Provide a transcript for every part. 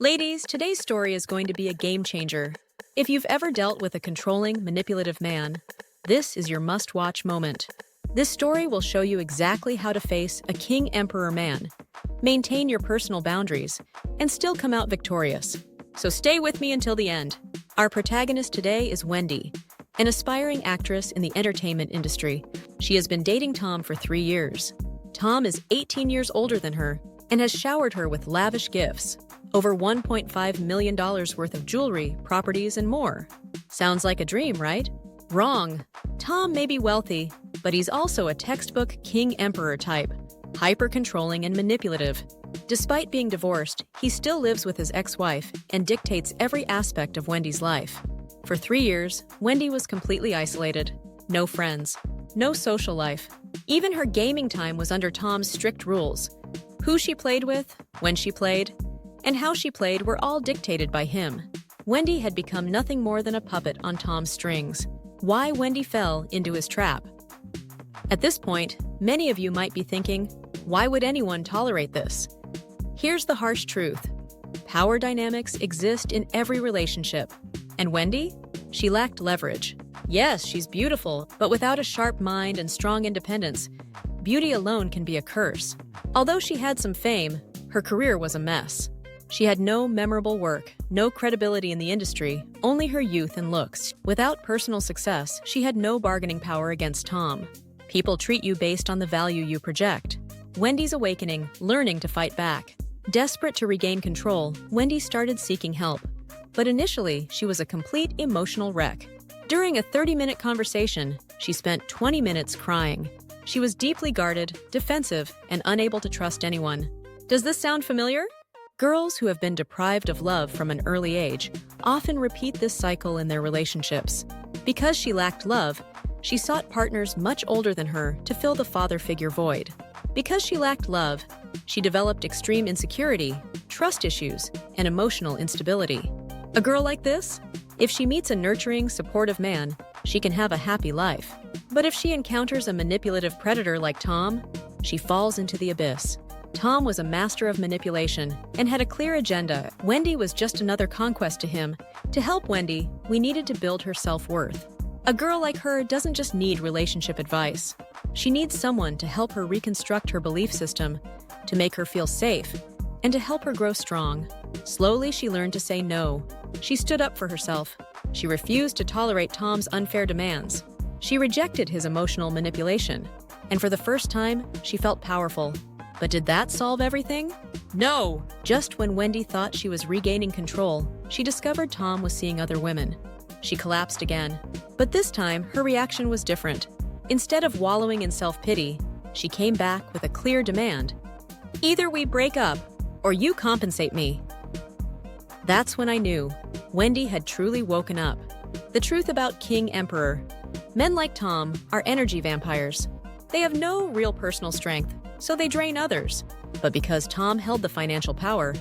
Ladies, today's story is going to be a game changer. If you've ever dealt with a controlling, manipulative man, this is your must-watch moment. This story will show you exactly how to face a king-emperor man, maintain your personal boundaries, and still come out victorious. So stay with me until the end. Our protagonist today is Wendy, an aspiring actress in the entertainment industry. She has been dating Tom for 3 years. Tom is 18 years older than her and has showered her with lavish gifts, over $1.5 million worth of jewelry, properties, and more. Sounds like a dream, right? Wrong. Tom may be wealthy, but he's also a textbook king-emperor type, hyper-controlling and manipulative. Despite being divorced, he still lives with his ex-wife and dictates every aspect of Wendy's life. For 3 years, Wendy was completely isolated. No friends, no social life. Even her gaming time was under Tom's strict rules. Who she played with, when she played, and how she played were all dictated by him. Wendy had become nothing more than a puppet on Tom's strings. Why Wendy fell into his trap? At this point, many of you might be thinking, why would anyone tolerate this? Here's the harsh truth. Power dynamics exist in every relationship. And Wendy? She lacked leverage. Yes, she's beautiful, but without a sharp mind and strong independence, beauty alone can be a curse. Although she had some fame, her career was a mess. She had no memorable work, no credibility in the industry, only her youth and looks. Without personal success, she had no bargaining power against Tom. People treat you based on the value you project. Wendy's awakening, learning to fight back. Desperate to regain control, Wendy started seeking help. But initially, she was a complete emotional wreck. During a 30-minute conversation, she spent 20 minutes crying. She was deeply guarded, defensive, and unable to trust anyone. Does this sound familiar? Girls who have been deprived of love from an early age often repeat this cycle in their relationships. Because she lacked love, she sought partners much older than her to fill the father figure void. Because she lacked love, she developed extreme insecurity, trust issues, and emotional instability. A girl like this? If she meets a nurturing, supportive man, she can have a happy life. But if she encounters a manipulative predator like Tom, she falls into the abyss. Tom was a master of manipulation and had a clear agenda. Wendy was just another conquest to him. To help Wendy, we needed to build her self-worth. A girl like her doesn't just need relationship advice. She needs someone to help her reconstruct her belief system, to make her feel safe, and to help her grow strong. Slowly, she learned to say no. She stood up for herself. She refused to tolerate Tom's unfair demands. She rejected his emotional manipulation. And for the first time, she felt powerful. But did that solve everything? No! Just when Wendy thought she was regaining control, she discovered Tom was seeing other women. She collapsed again. But this time, her reaction was different. Instead of wallowing in self-pity, she came back with a clear demand. Either we break up, or you compensate me. That's when I knew Wendy had truly woken up. The truth about King Emperor. Men like Tom are energy vampires. They have no real personal strength, so they drain others. But because Tom held the financial power,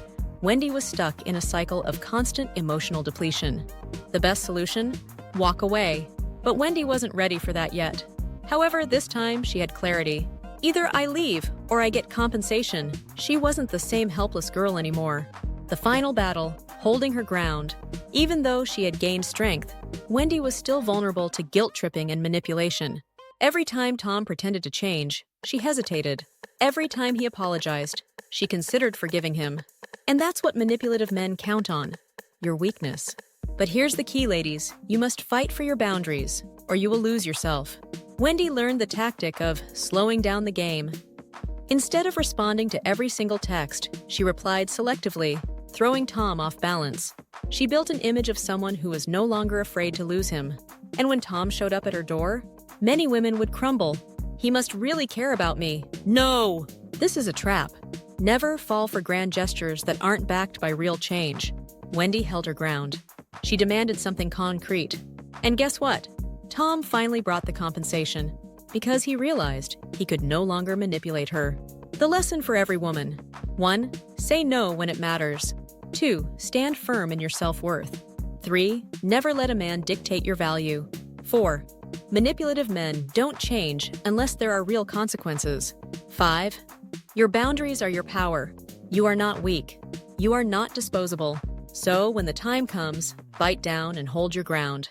Wendy was stuck in a cycle of constant emotional depletion. The best solution? Walk away. But Wendy wasn't ready for that yet. However, this time she had clarity. Either I leave or I get compensation. She wasn't the same helpless girl anymore. The final battle, holding her ground. Even though she had gained strength, Wendy was still vulnerable to guilt-tripping and manipulation. Every time Tom pretended to change, she hesitated. Every time he apologized, she considered forgiving him. And that's what manipulative men count on, your weakness. But here's the key, ladies. You must fight for your boundaries, or you will lose yourself. Wendy learned the tactic of slowing down the game. Instead of responding to every single text, she replied selectively, throwing Tom off balance. She built an image of someone who was no longer afraid to lose him. And when Tom showed up at her door, many women would crumble. He must really care about me. No! This is a trap. Never fall for grand gestures that aren't backed by real change. Wendy held her ground. She demanded something concrete. And guess what? Tom finally brought the compensation because he realized he could no longer manipulate her. The lesson for every woman. 1. Say no when it matters. 2. Stand firm in your self-worth. 3. Never let a man dictate your value. 4. Manipulative men don't change unless there are real consequences. 5. Your boundaries are your power. You are not weak. You are not disposable. So, when the time comes, bite down and hold your ground.